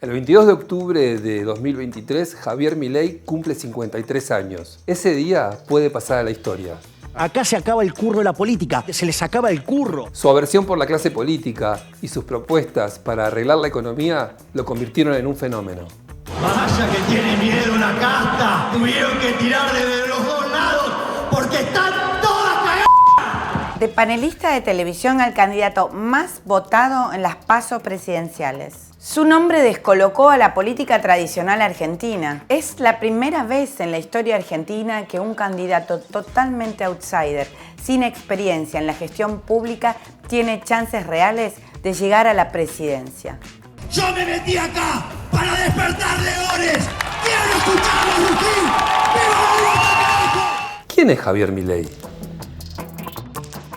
El 22 de octubre de 2023, Javier Milei cumple 53 años. Ese día puede pasar a la historia. Acá se acaba el curro de la política, se les acaba el curro. Su aversión por la clase política y sus propuestas para arreglar la economía lo convirtieron en un fenómeno. Vaya que tiene miedo la casta. Tuvieron que tirarle de los dos lados porque están todas cagadas. De panelista de televisión al candidato más votado en las PASO presidenciales. Su nombre descolocó a la política tradicional argentina. Es la primera vez en la historia argentina que un candidato totalmente outsider, sin experiencia en la gestión pública, tiene chances reales de llegar a la presidencia. Yo me metí acá para despertar leones. ¡Quiero escuchar a Agustín! ¡Viva la libertad, carajo! ¿Quién es Javier Milei?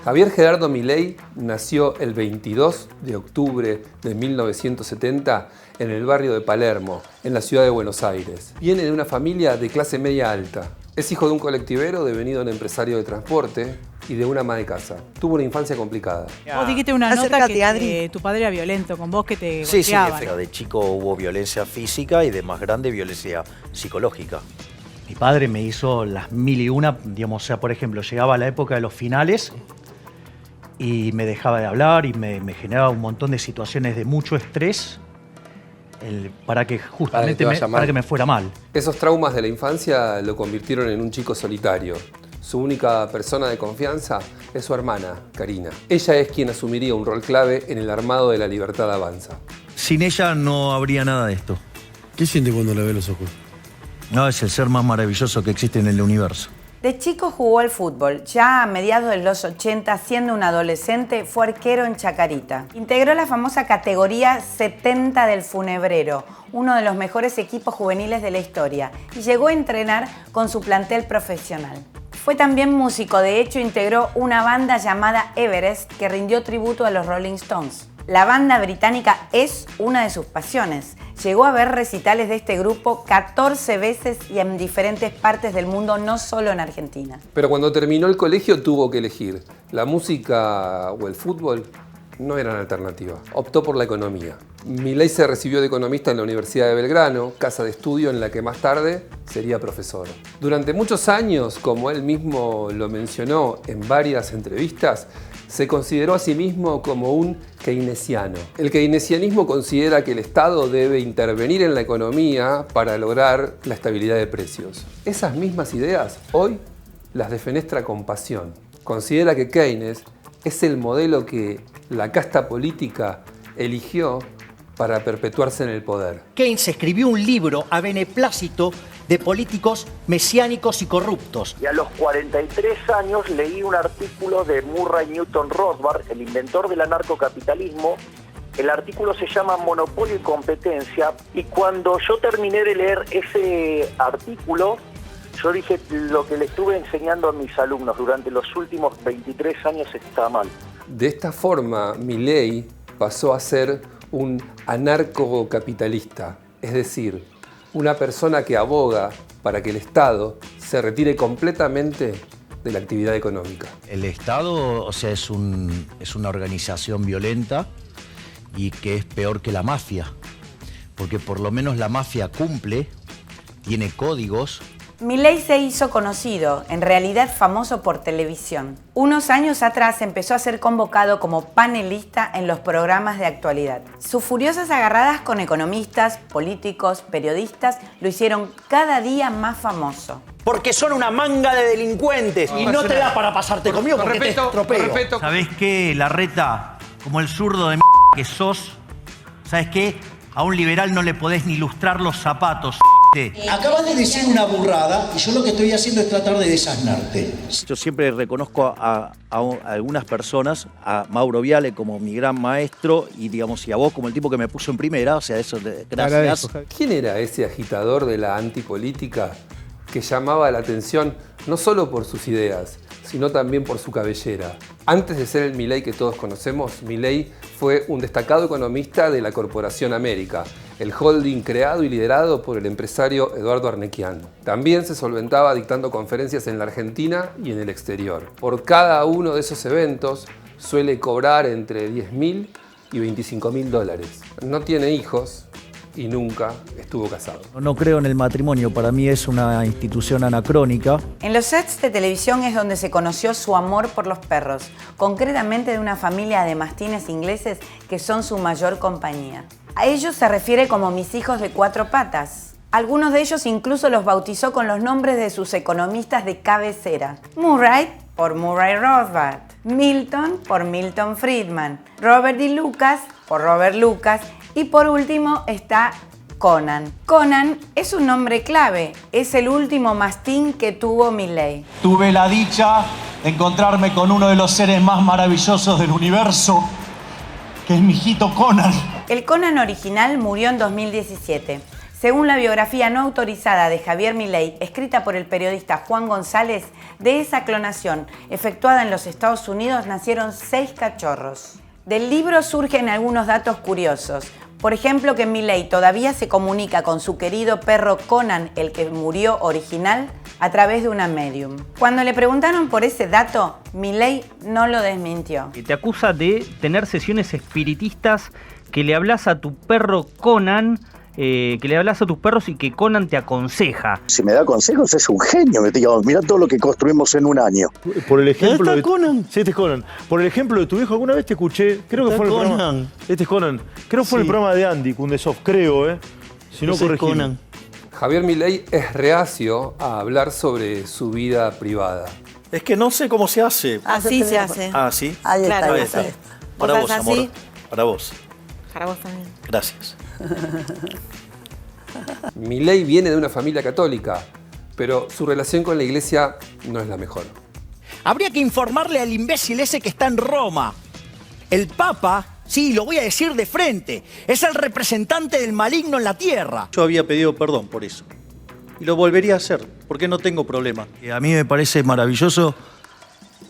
Javier Gerardo Milei nació el 22 de octubre de 1970 en el barrio de Palermo, en la ciudad de Buenos Aires. Viene de una familia de clase media alta. Es hijo de un colectivero devenido en empresario de transporte y de una ama de casa. Tuvo una infancia complicada. Vos dijiste una nota Acércate, que Adri. tu padre era violento con vos, que te Sí, golpeaba, sí, ¿no? de chico hubo violencia física y de más grande violencia psicológica. Mi padre me hizo las mil y una, digamos, o sea, por ejemplo, llegaba la época de los finales y me dejaba de hablar y me generaba un montón de situaciones de mucho estrés para que justamente para que me fuera mal. Esos traumas de la infancia lo convirtieron en un chico solitario. Su única persona de confianza es su hermana, Karina. Ella es quien asumiría un rol clave en el armado de La Libertad Avanza. Sin ella no habría nada de esto. ¿Qué siente cuando le ve los ojos? No, es el ser más maravilloso que existe en el universo. De chico jugó al fútbol. Ya a mediados de los 80, siendo un adolescente, fue arquero en Chacarita. Integró la famosa categoría 70 del Funebrero, uno de los mejores equipos juveniles de la historia, y llegó a entrenar con su plantel profesional. Fue también músico, de hecho integró una banda llamada Everest que rindió tributo a los Rolling Stones. La banda británica es una de sus pasiones. Llegó a ver recitales de este grupo 14 veces y en diferentes partes del mundo, no solo en Argentina. Pero cuando terminó el colegio tuvo que elegir. La música o el fútbol no eran alternativa. Optó por la economía. Milei se recibió de economista en la Universidad de Belgrano, casa de estudio en la que más tarde sería profesor. Durante muchos años, como él mismo lo mencionó en varias entrevistas, se consideró a sí mismo como un keynesiano. El keynesianismo considera que el Estado debe intervenir en la economía para lograr la estabilidad de precios. Esas mismas ideas hoy las defenestra con pasión. Considera que Keynes es el modelo que la casta política eligió para perpetuarse en el poder. Keynes escribió un libro a beneplácito de políticos mesiánicos y corruptos. Y a los 43 años leí un artículo de Murray Newton Rothbard, el inventor del anarcocapitalismo. El artículo se llama Monopolio y Competencia, y cuando yo terminé de leer ese artículo, yo dije: lo que le estuve enseñando a mis alumnos durante los últimos 23 años está mal. De esta forma, Milei pasó a ser un anarcocapitalista, es decir, una persona que aboga para que el Estado se retire completamente de la actividad económica. El Estado, o sea, es una organización violenta y que es peor que la mafia, porque por lo menos la mafia cumple, tiene códigos. Milei se hizo conocido, en realidad famoso por televisión. Unos años atrás empezó a ser convocado como panelista en los programas de actualidad. Sus furiosas agarradas con economistas, políticos, periodistas lo hicieron cada día más famoso. Porque son una manga de delincuentes y no te da para pasarte conmigo porque te estropeo. ¿Sabés qué, Larreta? Como el zurdo de que sos, ¿sabés qué? A un liberal no le podés ni lustrar los zapatos. Acabas de decir una burrada y yo lo que estoy haciendo es tratar de desasnarte. Yo siempre reconozco a algunas personas, a Mauro Viale como mi gran maestro y, digamos, y a vos como el tipo que me puso en primera, o sea, eso, gracias. ¿Quién era ese agitador de la antipolítica que llamaba la atención no solo por sus ideas, sino también por su cabellera? Antes de ser el Milei que todos conocemos, Milei fue un destacado economista de la Corporación América, el holding creado y liderado por el empresario Eduardo Arnequian. También se solventaba dictando conferencias en la Argentina y en el exterior. Por cada uno de esos eventos suele cobrar entre $10.000 y $25.000. No tiene hijos, y nunca estuvo casado. No creo en el matrimonio, para mí es una institución anacrónica. En los sets de televisión es donde se conoció su amor por los perros, concretamente de una familia de mastines ingleses que son su mayor compañía. A ellos se refiere como mis hijos de 4 patas. Algunos de ellos incluso los bautizó con los nombres de sus economistas de cabecera. Murray por Murray Rothbard, Milton por Milton Friedman, Robert D. Lucas por Robert Lucas y por último está Conan. Conan es un nombre clave, es el último mastín que tuvo Milley. Tuve la dicha de encontrarme con uno de los seres más maravillosos del universo, que es mi hijito Conan. El Conan original murió en 2017. Según la biografía no autorizada de Javier Milei, escrita por el periodista Juan González, de esa clonación efectuada en los Estados Unidos nacieron 6 cachorros. Del libro surgen algunos datos curiosos. Por ejemplo, que Milei todavía se comunica con su querido perro Conan, el que murió original, a través de una medium. Cuando le preguntaron por ese dato, Milei no lo desmintió. Te acusa de tener sesiones espiritistas, que le hablas a tu perro Conan, que le hablas a tus perros y que Conan te aconseja. Si me da consejos es un genio, me digo, mirá todo lo que construimos en un año. Por el ejemplo ¿Está Conan? Sí, este es Conan. Por el ejemplo de tu hijo, alguna vez te escuché, creo que fue en el programa. Este es Conan. Creo que fue en el programa de Andy Kundesov, creo, Si no corregime. Javier Milei es reacio a hablar sobre su vida privada. Es que no sé cómo se hace. Así se hace. Ah, ¿sí? Ahí está, Claro, ahí está. está. Para vos, así? amor. Para vos. Para vos también. Gracias. Milei viene de una familia católica, pero su relación con la iglesia no es la mejor. Habría que informarle al imbécil ese que está en Roma. El Papa, sí, lo voy a decir de frente, es el representante del maligno en la tierra. Yo había pedido perdón por eso. Y lo volvería a hacer, porque no tengo problema. A mí me parece maravilloso,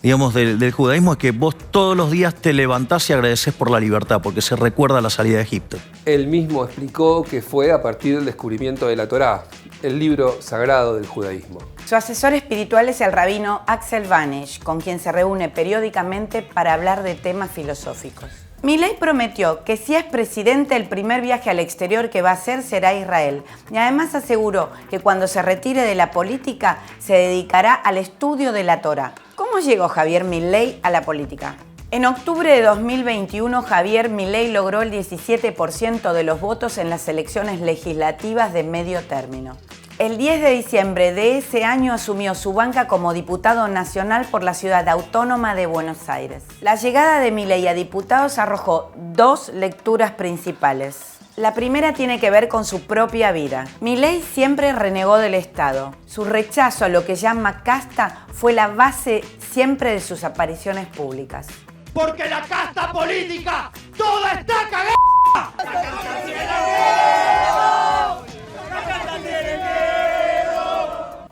digamos, del judaísmo, es que vos todos los días te levantás y agradeces por la libertad, porque se recuerda la salida de Egipto. Él mismo explicó que fue a partir del descubrimiento de la Torá, el libro sagrado del judaísmo. Su asesor espiritual es el rabino Axel Vanish, con quien se reúne periódicamente para hablar de temas filosóficos. Milei prometió que si es presidente el primer viaje al exterior que va a hacer será a Israel y además aseguró que cuando se retire de la política se dedicará al estudio de la Torá. ¿Cómo llegó Javier Milei a la política? En octubre de 2021, Javier Milei logró el 17% de los votos en las elecciones legislativas de medio término. El 10 de diciembre de ese año asumió su banca como diputado nacional por la ciudad autónoma de Buenos Aires. La llegada de Milei a diputados arrojó 2 lecturas principales. La primera tiene que ver con su propia vida. Milei siempre renegó del Estado. Su rechazo a lo que llama casta fue la base siempre de sus apariciones públicas. Porque la casta política toda está cagada.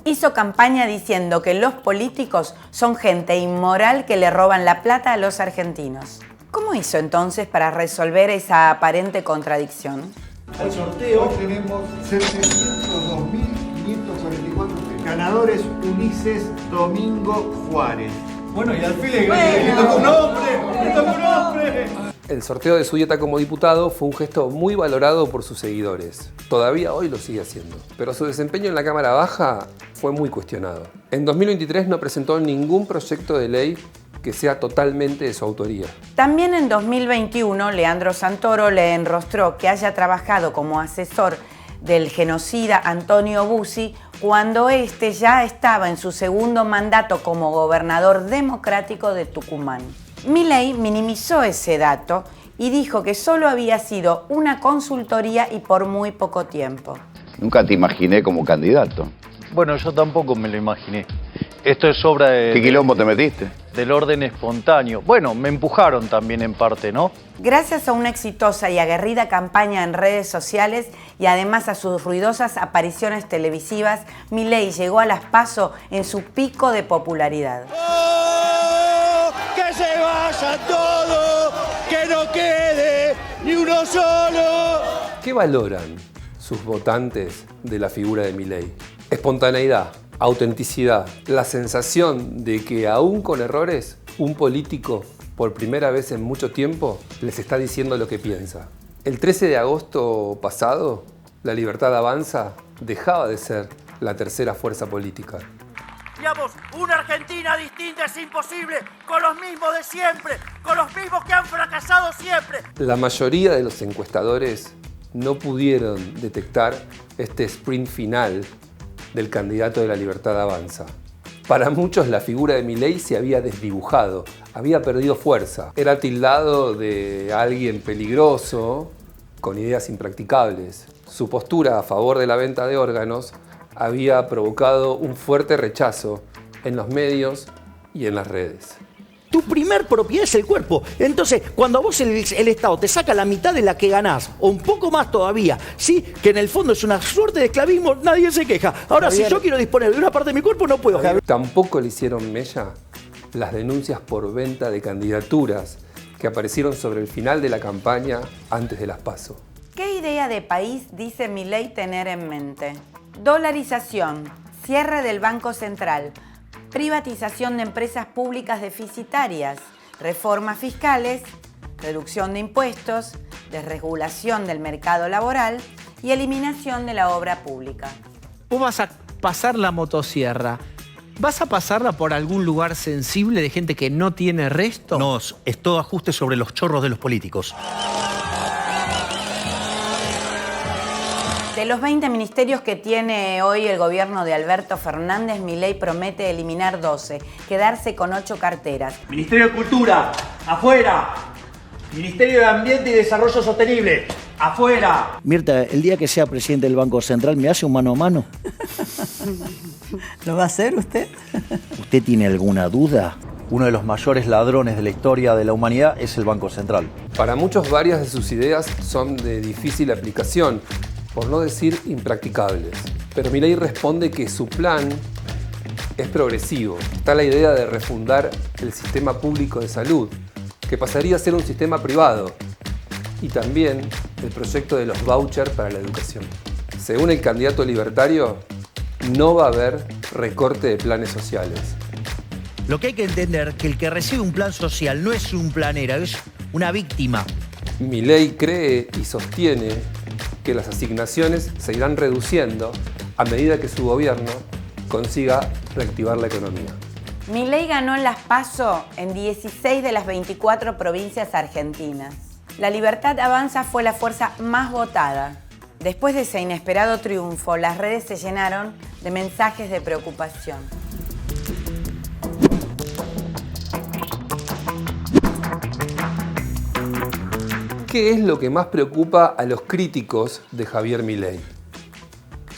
Hizo campaña diciendo que los políticos son gente inmoral que le roban la plata a los argentinos. ¿Cómo hizo entonces para resolver esa aparente contradicción? Al sorteo tenemos 702.544 ganadores. Ulises Domingo Juárez. Bueno, y al fin le tocó un hombre. El sorteo de su dieta como diputado fue un gesto muy valorado por sus seguidores. Todavía hoy lo sigue haciendo. Pero su desempeño en la Cámara Baja fue muy cuestionado. En 2023 no presentó ningún proyecto de ley que sea totalmente de su autoría. También en 2021, Leandro Santoro le enrostró que haya trabajado como asesor del genocida Antonio Bussi cuando este ya estaba en su segundo mandato como gobernador democrático de Tucumán. Milei minimizó ese dato y dijo que solo había sido una consultoría y por muy poco tiempo. Nunca te imaginé como candidato. Bueno, yo tampoco me lo imaginé. Esto es obra de... ¿Qué quilombo te metiste? Del orden espontáneo. Bueno, me empujaron también en parte, ¿no? Gracias a una exitosa y aguerrida campaña en redes sociales y además a sus ruidosas apariciones televisivas, Milei llegó a las PASO en su pico de popularidad. ¡Oh! ¡Que se vaya todo! ¡Que no quede ni uno solo! ¿Qué valoran sus votantes de la figura de Milei? Espontaneidad, autenticidad, la sensación de que aún con errores, un político, por primera vez en mucho tiempo, les está diciendo lo que piensa. El 13 de agosto pasado, La Libertad Avanza dejaba de ser la tercera fuerza política. Digamos, una Argentina distinta es imposible, con los mismos de siempre, con los mismos que han fracasado siempre. La mayoría de los encuestadores no pudieron detectar este sprint final del candidato de La Libertad Avanza. Para muchos la figura de Milei se había desdibujado, había perdido fuerza. Era tildado de alguien peligroso, con ideas impracticables. Su postura a favor de la venta de órganos había provocado un fuerte rechazo en los medios y en las redes. Tu primer propiedad es el cuerpo. Entonces, cuando a vos el Estado te saca la mitad de la que ganás, o un poco más todavía, ¿sí? Que en el fondo es una suerte de esclavismo, nadie se queja. Ahora, Javier, si yo quiero disponer de una parte de mi cuerpo, no puedo. Tampoco le hicieron mella las denuncias por venta de candidaturas que aparecieron sobre el final de la campaña antes de las PASO. ¿Qué idea de país dice Milei tener en mente? Dolarización, cierre del Banco Central, privatización de empresas públicas deficitarias, reformas fiscales, reducción de impuestos, desregulación del mercado laboral y eliminación de la obra pública. Vos vas a pasar la motosierra. ¿Vas a pasarla por algún lugar sensible de gente que no tiene resto? No, es todo ajuste sobre los chorros de los políticos. De los 20 ministerios que tiene hoy el gobierno de Alberto Fernández, Milei promete eliminar 12, quedarse con 8 carteras. Ministerio de Cultura, afuera. Ministerio de Ambiente y Desarrollo Sostenible, afuera. Mirta, el día que sea presidente del Banco Central, ¿me hace un mano a mano? ¿Lo va a hacer usted? ¿Usted tiene alguna duda? Uno de los mayores ladrones de la historia de la humanidad es el Banco Central. Para muchos, varias de sus ideas son de difícil aplicación, por no decir impracticables. Pero Milei responde que su plan es progresivo. Está la idea de refundar el sistema público de salud, que pasaría a ser un sistema privado, y también el proyecto de los vouchers para la educación. Según el candidato libertario, no va a haber recorte de planes sociales. Lo que hay que entender es que el que recibe un plan social no es un planero, es una víctima. Milei cree y sostiene que las asignaciones se irán reduciendo a medida que su gobierno consiga reactivar la economía. Milei ganó en las PASO en 16 de las 24 provincias argentinas. La Libertad Avanza fue la fuerza más votada. Después de ese inesperado triunfo, las redes se llenaron de mensajes de preocupación. ¿Qué es lo que más preocupa a los críticos de Javier Milei?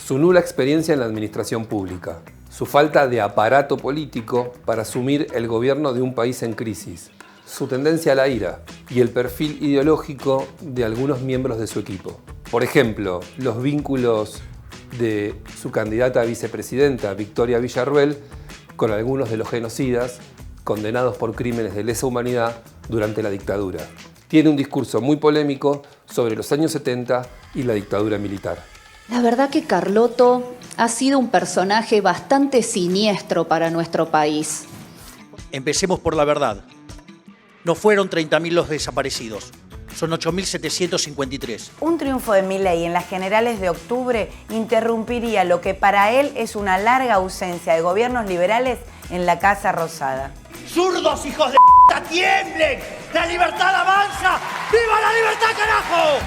Su nula experiencia en la administración pública, su falta de aparato político para asumir el gobierno de un país en crisis, su tendencia a la ira y el perfil ideológico de algunos miembros de su equipo. Por ejemplo, los vínculos de su candidata a vicepresidenta, Victoria Villarruel, con algunos de los genocidas condenados por crímenes de lesa humanidad durante la dictadura. Tiene un discurso muy polémico sobre los años 70 y la dictadura militar. La verdad que Carlotto ha sido un personaje bastante siniestro para nuestro país. Empecemos por la verdad. No fueron 30.000 los desaparecidos, son 8.753. Un triunfo de Milei en las generales de octubre interrumpiría lo que para él es una larga ausencia de gobiernos liberales en la Casa Rosada. ¡Zurdos, hijos de p***, tiemblen! ¡La libertad avanza! ¡Viva la libertad, carajo!